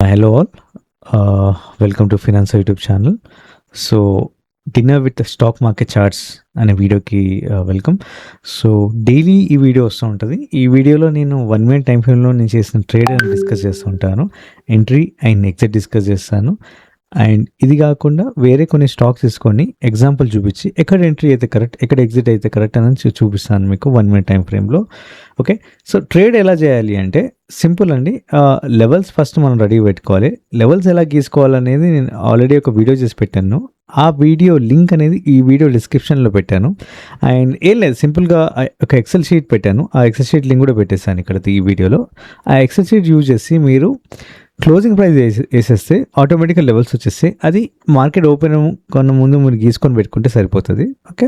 Hello all, welcome to Finance YouTube channel. So dinner with stock market charts అనే వీడియోకి welcome. So daily ఈ video వస్తూ ఉంటుంది. ఈ వీడియోలో నేను 1 minute టైం ఫ్రేమ్లో నేను చేసిన ట్రేడ్ అని డిస్కస్ చేస్తూ ఉంటాను. ఎంట్రీ అండ్ ఎగ్జిట్ డిస్కస్ చేస్తాను. అండ్ ఇది కాకుండా వేరే కొన్ని స్టాక్స్ తీసుకొని ఎగ్జాంపుల్ చూపించి ఎక్కడ ఎంట్రీ అయితే కరెక్ట్, ఎక్కడ ఎగ్జిట్ అయితే కరెక్ట్ అని చూపిస్తాను మీకు 1 minute టైం ఫ్రేమ్లో. ఓకే, సో ట్రేడ్ ఎలా చేయాలి అంటే సింపుల్ అండి. లెవెల్స్ ఫస్ట్ మనం రెడీ పెట్టుకోవాలి. లెవెల్స్ ఎలా గీసుకోవాలనేది నేను ఆల్రెడీ ఒక వీడియో చేసి పెట్టాను. ఆ వీడియో లింక్ అనేది ఈ వీడియో డిస్క్రిప్షన్లో పెట్టాను. అండ్ ఏం లేదు, సింపుల్గా ఒక ఎక్సెల్ షీట్ పెట్టాను. ఆ ఎక్సెల్ షీట్ లింక్ కూడా పెట్టేస్తాను ఇక్కడ ఈ వీడియోలో. ఆ ఎక్సెల్ షీట్ యూజ్ చేసి మీరు క్లోజింగ్ ప్రైస్ వేసేస్తే ఆటోమేటిక్గా లెవెల్స్ వచ్చేస్తే అది మార్కెట్ ఓపెన్ కొన్న ముందు మీరు గీసుకొని పెట్టుకుంటే సరిపోతుంది. ఓకే,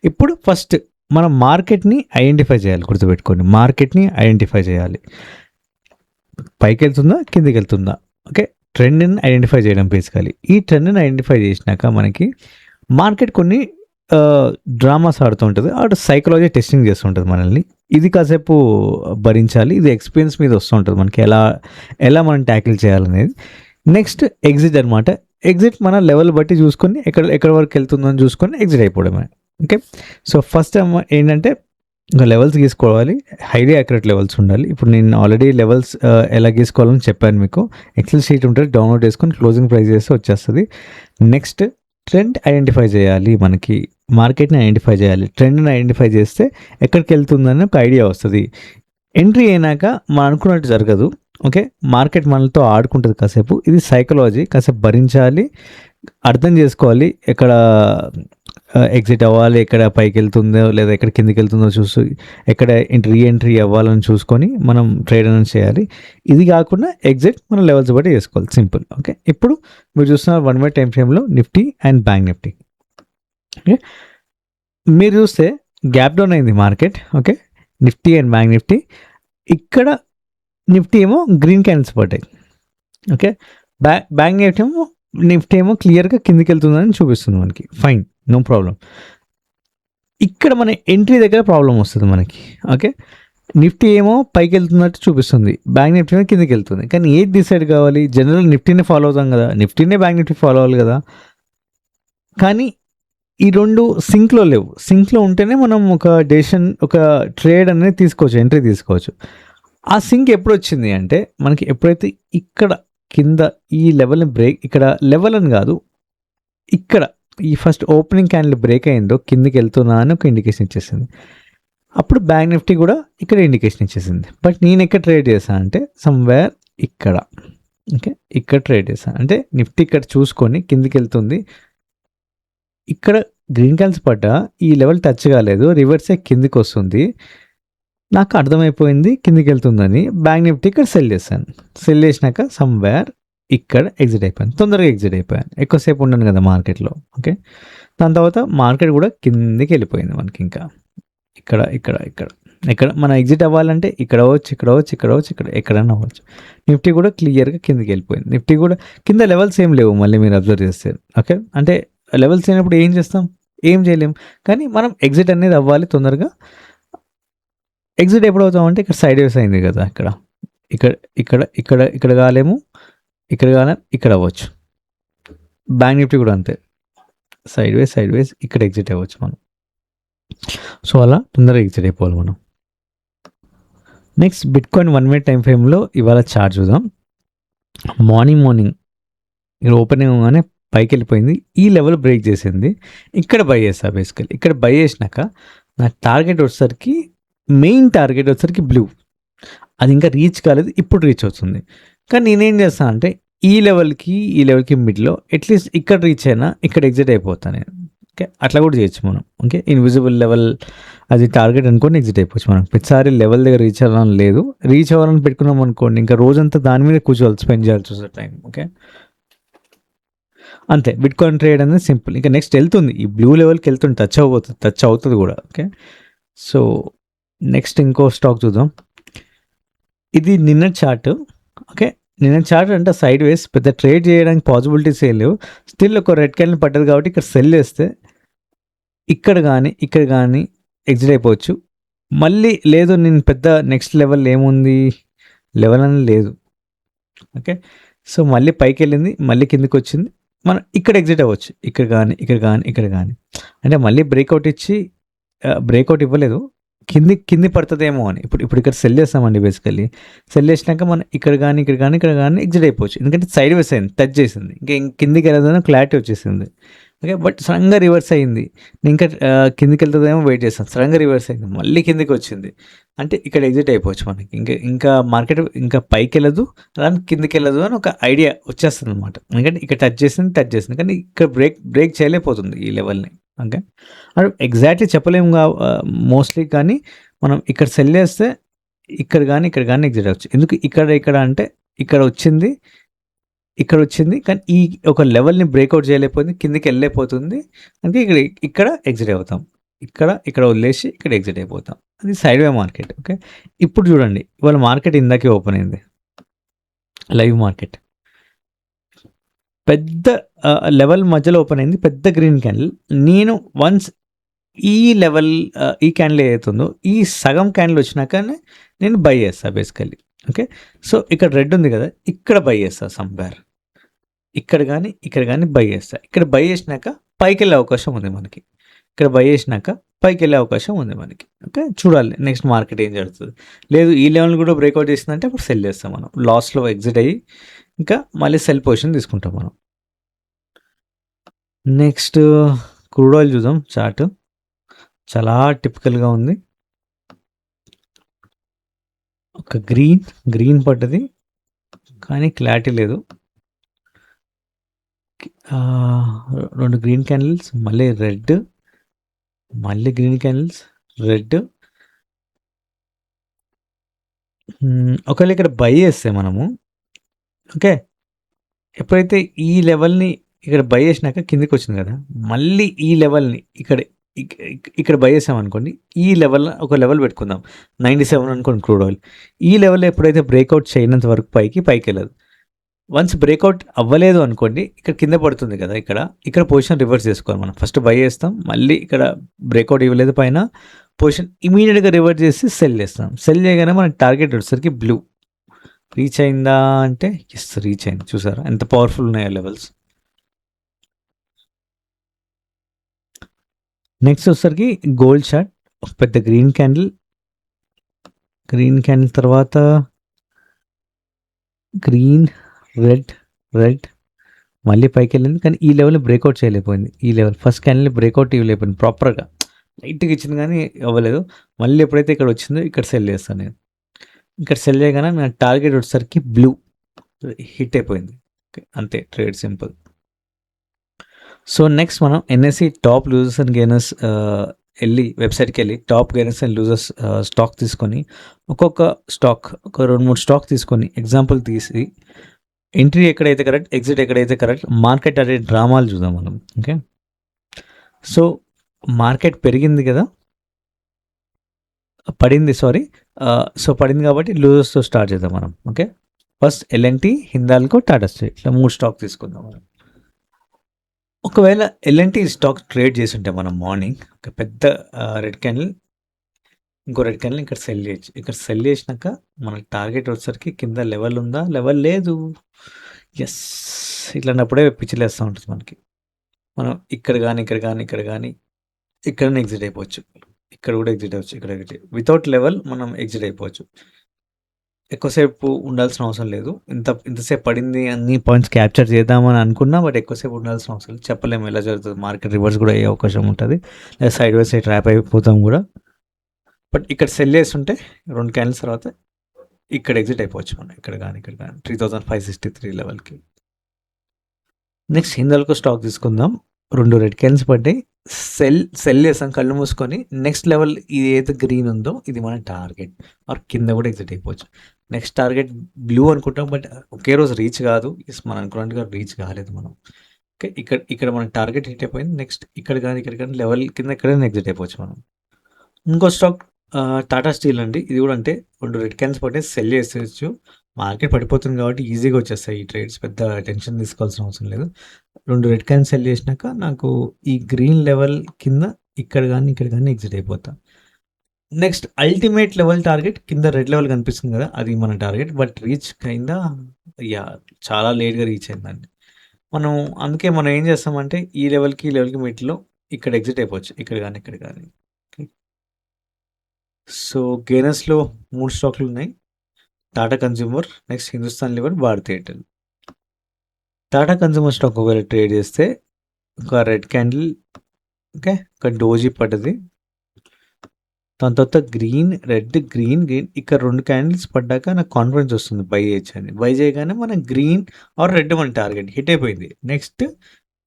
ఇప్పుడు ఫస్ట్ మనం మార్కెట్ని ఐడెంటిఫై చేయాలి. గుర్తుపెట్టుకోండి, మార్కెట్ని ఐడెంటిఫై చేయాలి. పైకి వెళ్తుందా, కిందికి వెళ్తుందా? ఓకే, ట్రెండ్ని ఐడెంటిఫై చేయడం బేసికలీ. ఈ ట్రెండ్ని ఐడెంటిఫై చేసినాక మనకి మార్కెట్ కొన్ని డ్రామాస్ ఆడుతూ ఉంటుంది. ఆడు సైకలాజీ టెస్టింగ్ చేస్తుంటుంది మనల్ని. ఇది కాసేపు భరించాలి. ఇది ఎక్స్పీరియన్స్ మీద వస్తూ ఉంటుంది మనకి ఎలా మనం ట్యాకిల్ చేయాలనేది. నెక్స్ట్ ఎగ్జిట్ అనమాట. ఎగ్జిట్ మన లెవెల్ బట్టి చూసుకొని ఎక్కడ వరకు వెళ్తుందని చూసుకొని ఎగ్జిట్ అయిపోవడమే. ఓకే, సో ఫస్ట్ ఏంటంటే ఇంకా లెవెల్స్ గీసుకోవాలి. హైలీ యాక్యురేట్ లెవెల్స్ ఉండాలి. ఇప్పుడు నేను ఆల్రెడీ లెవెల్స్ ఎలా గీసుకోవాలని చెప్పాను మీకు. ఎక్సెల్ షీట్ ఉంటుంది, డౌన్లోడ్ చేసుకొని క్లోజింగ్ ప్రైస్ చేస్తే వచ్చేస్తుంది. నెక్స్ట్ ట్రెండ్ ఐడెంటిఫై చేయాలి. మనకి మార్కెట్ని ఐడెంటిఫై చేయాలి. ట్రెండ్ని ఐడెంటిఫై చేస్తే ఎక్కడికి వెళ్తుందని ఒక ఐడియా వస్తుంది. ఎంట్రీ అయినాక మనం అనుకున్నట్టు జరగదు. ఓకే, మార్కెట్ మనతో ఆడుకుంటుంది కాసేపు. ఇది సైకలాజీ, కాసేపు భరించాలి, అర్థం చేసుకోవాలి. ఎక్కడ ఎగ్జిట్ అవ్వాలి, ఎక్కడ పైకి వెళ్తుందో లేదా ఎక్కడ కిందికి వెళ్తుందో చూసి ఎక్కడ ఎంట్రీ అవ్వాలని చూసుకొని మనం ట్రేడ్ అనేది చేయాలి. ఇది కాకుండా ఎగ్జిట్ మన లెవెల్స్ బట్టి చేసుకోవాలి. సింపుల్. ఓకే, ఇప్పుడు మీరు చూస్తున్నారు 1 minute టైం ఫ్రేమ్లో Nifty and bank Nifty. Okay, మీరు చూస్తే గ్యాప్ డౌన్ అయింది market. Okay, Nifty and bank Nifty. ఇక్కడ నిఫ్టీ ఏమో గ్రీన్ క్యాండిల్స్ పడ్డాయి. ఓకే, బ్యాంక్ నిఫ్టీ ఏమో క్లియర్గా కిందికి వెళ్తుందని చూపిస్తుంది మనకి. Fine, no problem. ఇక్కడ మన ఎంట్రీ దగ్గర ప్రాబ్లం వస్తుంది మనకి. ఓకే, నిఫ్టీ ఏమో పైకి వెళ్తున్నట్టు చూపిస్తుంది, బ్యాంక్ నిఫ్టీ ఏమో కిందికి వెళ్తుంది. కానీ ఏది డిసైడ్ కావాలి? జనరల్ నిఫ్టీనే ఫాలో అవుతాం కదా, నిఫ్టీనే బ్యాంక్ నిఫ్టీ ఫాలో అవ్వాలి కదా. కానీ ఈ రెండు సింక్లో లేవు. సింక్లో ఉంటేనే మనం ఒక డెసిషన్, ఒక ట్రేడ్ అనేది తీసుకోవచ్చు, ఎంట్రీ తీసుకోవచ్చు. ఆ సింక్ ఎప్పుడు వచ్చింది అంటే మనకి ఎప్పుడైతే ఇక్కడ కింద ఈ లెవెల్ని బ్రేక్, ఇక్కడ లెవెల్ అని కాదు, ఇక్కడ ఈ ఫస్ట్ ఓపెనింగ్ క్యాండిల్ బ్రేక్ అయిందో కిందికి వెళ్తున్నా అని ఒక ఇండికేషన్ ఇచ్చేసింది. అప్పుడు బ్యాంక్ నిఫ్టీ కూడా ఇక్కడ ఇండికేషన్ ఇచ్చేసింది. బట్ నేను ఎక్కడ ట్రేడ్ చేశాను అంటే సమ్వేర్ ఇక్కడ. ఓకే, ఇక్కడ ట్రేడ్ చేశాను అంటే నిఫ్టీ ఇక్కడ చూసుకొని కిందికి వెళ్తుంది. ఇక్కడ గ్రీన్ క్యాండిల్స్ పడ్డా ఈ లెవెల్ టచ్ కాలేదు, రివర్సే కిందికి వస్తుంది. నాకు అర్థమైపోయింది కిందికి వెళ్తుందని. బ్యాంక్ నిఫ్టీ ఇక్కడ సెల్ చేశాను. సెల్ చేసినాక సమ్వేర్ ఇక్కడ ఎగ్జిట్ అయిపోయాను. తొందరగా ఎగ్జిట్ అయిపోయాను, ఎక్కువసేపు ఉండను కదా మార్కెట్లో. ఓకే, దాని తర్వాత మార్కెట్ కూడా కిందికి వెళ్ళిపోయింది మనకి. ఇంకా ఇక్కడ మన ఎగ్జిట్ అవ్వాలంటే ఇక్కడ ఎక్కడైనా అవ్వచ్చు. నిఫ్టీ కూడా క్లియర్గా కిందికి వెళ్ళిపోయింది. నిఫ్టీ కూడా కింద లెవెల్స్ ఏం లేవు, మళ్ళీ మీరు అబ్జర్వ్ చేస్తే. ఓకే, అంటే లెవెల్స్ అయినప్పుడు ఏం చేస్తాం? ఏం చేయలేం. కానీ మనం ఎగ్జిట్ అనేది అవ్వాలి తొందరగా. ఎగ్జిట్ ఎప్పుడు అవుతామంటే ఇక్కడ సైడ్ వేస్ అయింది కదా, ఇక్కడ కాలేము, ఇక్కడ కాలేము, ఇక్కడ అవ్వచ్చు. బ్యాంక్ నిఫ్టీ కూడా అంతే, సైడ్ వేస్ ఇక్కడ ఎగ్జిట్ అవ్వచ్చు మనం. సో అలా తొందరగా ఎగ్జిట్ అయిపోవాలి మనం. నెక్స్ట్ బిట్కాయిన్ 1 minute టైం ఫ్రేమ్లో ఇవాళ చార్ట్ చూద్దాం. మార్నింగ్ ఇక్కడ ఓపెన్ అవ్వగానే పైకి వెళ్ళిపోయింది. ఈ లెవెల్ బ్రేక్ చేసింది. ఇక్కడ బై చేస్తా బేసికలీ. ఇక్కడ బై చేసినాక నా టార్గెట్ వచ్చేసరికి, మెయిన్ టార్గెట్ వచ్చేసరికి బ్లూ. అది ఇంకా రీచ్ కాలేదు, ఇప్పుడు రీచ్ అవుతుంది. కానీ నేనేం చేస్తాను అంటే ఈ లెవెల్కి మిడ్లో అట్లీస్ట్ ఇక్కడ రీచ్ అయినా ఇక్కడ ఎగ్జిట్ అయిపోతాను నేను. ఓకే, అట్లా కూడా చేయొచ్చు మనం. ఓకే, ఇన్విజిబుల్ లెవెల్ అది టార్గెట్ అనుకోని ఎగ్జిట్ అయిపోవచ్చు మనం. ప్రతిసారి లెవెల్ దగ్గర రీచ్ అవ్వాలని లేదు. రీచ్ అవ్వాలని పెట్టుకున్నాం అనుకోండి, ఇంకా రోజంతా దాని మీద కూర్చోవాలి, స్పెండ్ చేయాల్సి వస్తుంది టైం. ఓకే, అంతే. బిట్కాయిన్ ట్రేడ్ అనేది సింపుల్. ఇంకా నెక్స్ట్ వెళ్తుంది, ఈ బ్లూ లెవెల్కి వెళ్తుంది, టచ్ అవుతుంది కూడా. ఓకే, సో నెక్స్ట్ ఇంకో స్టాక్ చూద్దాం. ఇది నిన్న చార్ట్. ఓకే, నిన్న చార్ట్ అంటే సైడ్ వేస్, పెద్ద ట్రేడ్ చేయడానికి పాసిబిలిటీస్ ఏం లేవు. స్టిల్ ఒక రెడ్ క్యాండిల్ పడ్డది కాబట్టి ఇక్కడ సెల్ చేస్తే ఇక్కడ కానీ ఎగ్జిట్ అయిపోవచ్చు. మళ్ళీ లేదు, నేను పెద్ద నెక్స్ట్ లెవెల్ ఏముంది, లెవెల్ అని లేదు. ఓకే, సో, మళ్ళీ పైకెళ్ళింది, మళ్ళీ కిందకొచ్చింది. మనం ఇక్కడ ఎగ్జిట్ అవ్వచ్చు. ఇక్కడ గాని, ఇక్కడ గాని, ఇక్కడ గాని. అంటే మళ్ళీ బ్రేకౌట్ ఇచ్చి బ్రేకౌట్ ఇవ్వలేదు. కింది పడతదేమో అని. ఇప్పుడు ఇక్కడ సెల్ చేస్తామండి బేసికల్లీ. సెల్ చేసినాక మనం ఇక్కడ గాని, ఇక్కడ గాని, ఇక్కడ గాని ఎగ్జిట్ అయిపోవచ్చు. ఎందుకంటే సైడ్ వేస్ అయింది. టచ్ చేసింది. కిందికెళ్ళదని క్లారిటీ వచ్చేసింది. ఓకే. బట్ సడన్‌గా రివర్స్ అయింది. నేను ఇంకా కిందకెళ్తదేమో వెయిట్ చేశాను. సడన్‌గా రివర్స్ అయింది. మళ్ళీ కిందకొచ్చింది. అంటే ఇక్కడ ఎగ్జిట్ అయిపోవచ్చు మనకి. ఇంకా మార్కెట్ ఇంకా పైకెళ్ళదు, అలానే కిందకెళ్ళదు అని ఒక ఐడియా వచ్చేస్తుందనమాట. ఎందుకంటే ఇక్కడ టచ్ చేసింది. కానీ ఇక్కడ బ్రేక్ చేయలేకపోతుంది ఈ లెవెల్‌ని. ఓకే. ఎగ్జాక్ట్‌లీ చెప్పలేము మోస్ట్‌లీ కానీ మనం ఇక్కడ సెల్ చేస్తే ఇక్కడ గాని ఎగ్జిట్ అవ్వచ్చు. ఎందుకు ఇక్కడ అంటే ఇక్కడొచ్చింది. కానీ ఈ ఒక లెవెల్‌ని బ్రేకౌట్ చేయలేకపోయింది. కిందకెళ్ళలేకపోతుంది. అందుకే ఇక్కడ ఎగ్జిట్ అవుతాం. ఇక్కడ వదిలేసి ఇక్కడ ఎగ్జిట్ అయిపోతాం. అది సైడ్ వే మార్కెట్. ఓకే. ఇప్పుడు చూడండి. ఇవాళ మార్కెట్ ఇందాకే ఓపెన్ అయింది. Live market. పెద్ద లెవెల్ మధ్యలో ఓపెన్ అయింది. పెద్ద గ్రీన్ క్యాండిల్. నేను వన్స్ ఈ లెవెల్ ఈ క్యాండిల్ ఏదైతుందో ఈ సగం క్యాండిల్ వచ్చినాకనే నేను బై చేస్తా బేసికల్లీ. ఓకే. సో, ఇక్కడ రెడ్ ఉంది కదా! ఇక్కడ బై చేస్తా సమ్‌వేర్. ఇక్కడ గాని బై చేస్తా. ఇక్కడ బై చేసినాక పైకెళ్ళే అవకాశం ఉంది మనకి. ఇక్కడ బై చేసినాక పైకెళ్ళే అవకాశం ఉంది మనకి. ఓకే. చూడాలి నెక్స్ట్ మార్కెట్ ఏం జరుగుతది. లేదు ఈ లెవెల్‌ని కూడా బ్రేకౌట్ చేసిందంటే అప్పుడు సెల్ చేస్తాం మనం. లాస్‌లో ఎగ్జిట్ అయ్యి ఇంకా మళ్ళీ సెల్ పొజిషన్ తీసుకుంటాం మనం. నెక్స్ట్ క్రూడ్ ఆయిల్ చూద్దాం చార్ట్. చాలా టిపికల్‌గా ఉంది. ఒక గ్రీన్ పడ్డది. కానీ క్లారిటీ లేదు. 2 గ్రీన్ క్యాండిల్స్, మళ్ళీ రెడ్, మళ్ళీ గ్రీన్ క్యాండిల్స్, రెడ్. ఒకవేళ ఇక్కడ బై చేస్తే మనము ఓకే. ఎప్పుడైతే ఈ లెవెల్‌ని ఇక్కడ బై చేసినాక కిందకొచ్చింది కదా! మళ్ళీ ఈ లెవెల్‌ని ఇక్కడ బై చేసామనుకోండి. ఈ లెవెల్ ఒక లెవెల్ పెట్టుకుందాం. 97 అనుకోండి క్రూడ్ ఆయిల్. ఈ లెవెల్‌లో ఎప్పుడైతే బ్రేకౌట్ చేయనంత వరకు పైకెళ్ళదు. వన్స్ బ్రేకౌట్ అవ్వలేదు అనుకోండి, ఇక్కడ కింద పడుతుంది కదా! ఇక్కడ పొజిషన్ రివర్స్ చేసుకోవాలి మనం. ఫస్ట్ బై చేస్తాం. మళ్ళీ ఇక్కడ బ్రేకౌట్ ఇవ్వలేదు పైన పొజిషన్ ఇమ్మీడియేట్‌గా రివర్స్ చేసి సెల్ చేస్తాం. సెల్ చేయగానే మన టార్గెట్ వచ్చేసరికి బ్లూ. రీచ్ అయిందా అంటే యెస్ రీచ్ అయింది. చూసారా ఎంత పవర్‌ఫుల్ ఉన్నాయో లెవెల్స్. నెక్స్ట్ వచ్చేసరికి గోల్డ్ చార్ట్. ఒక పెద్ద గ్రీన్ క్యాండిల్ తర్వాత గ్రీన్, రెడ్ మళ్ళీ పైకెళ్ళింది. కానీ ఈ లెవెల్‌ని బ్రేకౌట్ చేయలేకపోయింది. ఈ లెవెల్ ఫస్ట్ క్యాండిల్‌ని బ్రేకౌట్ ఇవ్వలేకపోయింది ప్రాపర్‌గా. లైట్‌గా ఇచ్చింది కానీ అవ్వలేదు. మళ్ళీ ఎప్పుడైతే ఇక్కడ వచ్చిందో ఇక్కడ సెల్ చేస్తాను నేను. ఇక్కడ సెల్ చేయగానే నా టార్గెట్ వచ్చేసరికి బ్లూ హిట్ అయిపోయింది. ఓకే. అంతే ట్రేడ్ సింపుల్. సో, నెక్స్ట్ మనం NSE top losers and gainers వెబ్సైట్‌కెళ్ళి top gainers and losers stock తీసుకొని ఒక్కొక్క స్టాక్ ఒక 2, 3 స్టాక్ తీసుకొని ఎగ్జాంపుల్ తీసి ఎంట్రీ ఎక్కడైతే కరెక్ట్, ఎగ్జిట్ ఎక్కడైతే కరెక్ట్, మార్కెట్ అనే డ్రామాలు చూద్దాం మనం. ఓకే. సో, మార్కెట్ పెరిగింది కదా! పడింది పడింది కాబట్టి లూజర్స్‌తో స్టార్ట్ చేద్దాం మనం. Okay. First LNT, Hindalco, Tata steel ఇట్లా 3 స్టాక్ తీసుకుందాం మనం. ఒకవేళ ఎల్ఎన్‌టీ స్టాక్ ట్రేడ్ చేసుంటే మనం మార్నింగ్ ఒక పెద్ద రెడ్ క్యాండిల్, ఇంకో రెడ్ క్యాండిల్ ఇక్కడ సెల్ చేయొచ్చు. ఇక్కడ సెల్ చేసినాక మనకి టార్గెట్ వచ్చేసరికి కింద లెవెల్ ఉందా? లెవెల్ లేదు. యెస్. ఇట్లాంటప్పుడే పిచ్చిలేస్తా ఉంటది మనకి. మనం ఇక్కడ గాని ఇక్కడనే ఎగ్జిట్ అయిపోవచ్చు. ఇక్కడ కూడా ఎగ్జిట్ అవ్వచ్చు. ఇక్కడ వితౌట్ లెవెల్ మనం ఎగ్జిట్ అయిపోవచ్చు. ఎక్కువసేపు ఉండాల్సిన అవసరం లేదు. ఇంతసేపు పడింది అన్ని పాయింట్స్ క్యాప్చర్ చేద్దామని అనుకున్నా బట్ ఎక్కువసేపు ఉండాల్సిన అవసరం లేదు. చెప్పలేము ఎలా జరుగుతుంది. మార్కెట్ రివర్స్ కూడా అయ్యే అవకాశం ఉంటది. లేదా సైడ్ వైస్ ట్రాప్ అయిపోతాం కూడా. బట్ ఇక్కడ సెల్ చేస్తుంటే 2 క్యాండిల్స్ తర్వాత ఇక్కడ ఎగ్జిట్ అయిపోవచ్చు మనం. ఇక్కడ గాని 3563 లెవెల్‌కి. నెక్స్ట్ హిందాల్కో స్టాక్ తీసుకుందాం. 2 రెడ్ క్యాండిల్స్ పడ్డాయి. సెల్ చేసాం కళ్ళు మూసుకొని. నెక్స్ట్ లెవెల్ ఇది ఏదైతే గ్రీన్ ఉందో ఇది మన టార్గెట్. ఆర్ కింద కూడా ఎగ్జిట్ అయిపోవచ్చు. నెక్స్ట్ టార్గెట్ బ్లూ అనుకుంటాం బట్ ఒకే రోజు రీచ్ కాదు. మనం అనుకున్నట్టుగా రీచ్ కాలేదు మనం. ఓకే. ఇక్కడ మన టార్గెట్ హిట్ అయిపోయింది. నెక్స్ట్ ఇక్కడ కానీ లెవెల్ కింద ఎక్కడైనా ఎగ్జిట్ అయిపోవచ్చు మనం. ఇంకో స్టాక్ టాటా స్టీల్ అండి. ఇది కూడా అంటే 2 రెడ్ క్యాండిల్స్ పడ్డాయి. సెల్ చేసేయచ్చు. మార్కెట్ పడిపోతుంది కాబట్టి ఈజీగా వచ్చేస్తాయి ఈ ట్రేడ్స్. పెద్ద టెన్షన్ తీసుకోవాల్సిన అవసరం లేదు. 2 రెడ్ క్యాండిల్స్ సెల్ చేసినాక నాకు ఈ గ్రీన్ లెవెల్ కింద ఇక్కడ గాని ఎగ్జిట్ అయిపోతా. నెక్స్ట్ అల్టిమేట్ లెవెల్ టార్గెట్ కింద రెడ్ లెవెల్ కనిపిస్తుంది కదా, అది మన టార్గెట్. బట్ రీచ్ కింద చాలా లేట్గా రీచ్ అయిందండి. మనం అందుకే మనం ఏం చేస్తామంటే ఈ లెవెల్కి మిడ్లో ఇక్కడ ఎగ్జిట్ అయిపోవచ్చు, ఇక్కడ కానీ. సో గెయినర్స్లో 3 స్టాక్లు ఉన్నాయి. Tata consumer, next Hindustan lever, Bharti Airtel. Tata consumer stock ఒకవేళ ట్రేడ్ చేస్తే ఒక రెడ్ క్యాండిల్, ఓకే, ఒక డోజీ పడ్డది. దాని తర్వాత గ్రీన్, రెడ్, గ్రీన్, ఇక్కడ 2 క్యాండిల్స్ పడ్డాక నాకు కాన్ఫిడెన్స్ వస్తుంది బై చేయొచ్చు అని. బై చేయగానే మన గ్రీన్ ఆర్ రెడ్ మన టార్గెట్ హిట్ అయిపోయింది. నెక్స్ట్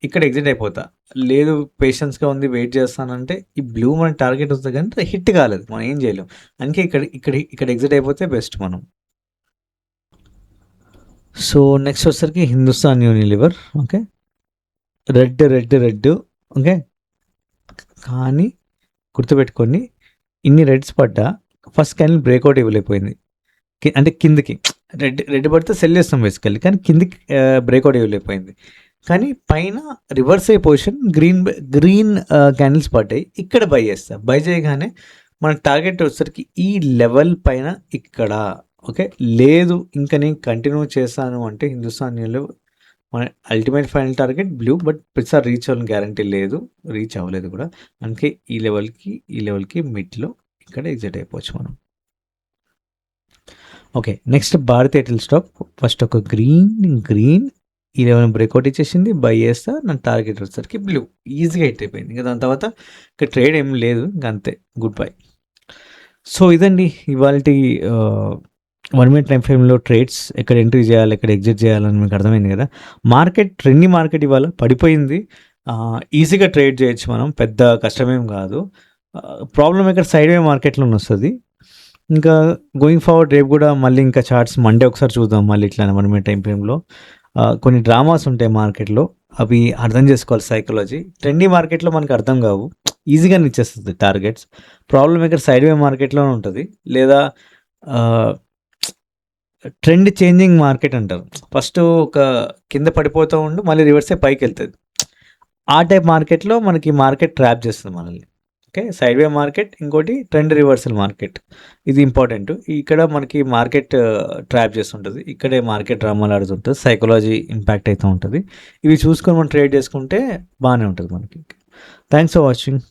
ఇక్కడ ఎగ్జిట్ అయిపోతా. లేదు పేషెన్స్గా ఉంది, వెయిట్ చేస్తానంటే ఈ బ్లూ మన టార్గెట్ వస్తుంది కానీ హిట్ కాలేదు, మనం ఏం చేయలేం. అందుకే ఇక్కడ ఎగ్జిట్ అయిపోతే బెస్ట్ మనం. సో నెక్స్ట్ వచ్చేసరికి Hindustan Unilever, okay, red, okay. కానీ గుర్తుపెట్టుకొని ఇన్ని రెడ్స్ పడ్డా ఫస్ట్ క్యాండిల్ బ్రేక్అవుట్ ఇవ్వలేకపోయింది. అంటే కిందకి రెడ్ పడితే సెల్ చేస్తాం బేసికల్లీ, కానీ కిందికి బ్రేక్అవుట్ ఇవ్వలేకపోయింది. కానీ పైన రివర్స్ అయ్యే పొజిషన్ గ్రీన్ క్యాండిల్స్ పడ్డాయి, ఇక్కడ బై చేస్తా. బై చేయగానే మన టార్గెట్ వచ్చేసరికి ఈ లెవెల్ పైన ఇక్కడ, ఓకే. లేదు ఇంకా నేను కంటిన్యూ చేస్తాను అంటే హిందుస్థాన్ యూనిలివర్ మన ultimate final target blue, but ప్రతిసారి రీచ్ అవ్వాలని గ్యారంటీ లేదు, రీచ్ అవ్వలేదు కూడా. అందుకే ఈ లెవెల్కి మిడ్లో ఇక్కడ ఎగ్జిట్ అయిపోవచ్చు మనం. Okay, next Bharti Airtel stock. First ఒక గ్రీన్ ఈ లెవెల్ బ్రేక్అవుట్ ఇచ్చేసింది, బై చేస్తా. నా టార్గెట్ వచ్చేసరికి బ్లూ, ఈజీగా హిట్ అయిపోయింది. ఇంకా దాని తర్వాత ఇక్కడ ట్రేడ్ ఏం లేదు, ఇంకా అంతే, గుడ్ బై. సో ఇదండి ఇవాళ 1 మినిట్ టైం ఫ్రేమ్లో ట్రేడ్స్, ఎక్కడ ఎంట్రీ చేయాలి, ఎక్కడ ఎగ్జిట్ చేయాలని మీకు అర్థమైంది కదా. ట్రెండింగ్ మార్కెట్ ఇవాళ పడిపోయింది, ఈజీగా ట్రేడ్ చేయొచ్చు మనం, పెద్ద కష్టమేం కాదు. ప్రాబ్లం ఇక్కడ సైడ్ వే మార్కెట్లో వస్తుంది. ఇంకా గోయింగ్ ఫార్వర్డ్ రేపు కూడా మళ్ళీ ఇంకా చార్ట్స్ మండే ఒకసారి చూద్దాం మళ్ళీ ఇట్లా 1 మినిట్ టైం ఫ్రేమ్లో. కొన్ని డ్రామాస్ ఉంటాయి మార్కెట్లో, అవి అర్థం చేసుకోవాలి. సైకాలజీ ట్రెండింగ్ మార్కెట్లో మనకు అర్థం కావు, ఈజీగా ఇచ్చేస్తుంది టార్గెట్స్. ప్రాబ్లం ఇక్కడ సైడ్ వే మార్కెట్లోనే ఉంటుంది, లేదా ట్రెండ్ చేంజింగ్ మార్కెట్ అంటారు. ఫస్ట్ ఒక కింద పడిపోతూ ఉండు, మళ్ళీ రివర్స్ అయ్యి పైకి వెళ్తుంది. ఆ టైప్ మార్కెట్లో మనకి మార్కెట్ ట్రాప్ చేస్తుంది మనల్ని, ఓకే. సైడ్ వే మార్కెట్, ఇంకోటి ట్రెండ్ రివర్సల్ మార్కెట్, ఇది ఇంపార్టెంట్. ఇక్కడ మనకి మార్కెట్ ట్రాప్ చేస్తుంటుంది, ఇక్కడే మార్కెట్ డ్రామాలు ఆడుతుంటుంది, సైకాలజీ ఇంపాక్ట్ అవుతూ ఉంటుంది. ఇవి చూసుకొని మనం ట్రేడ్ చేసుకుంటే బాగానే ఉంటుంది మనకి. Thanks for watching.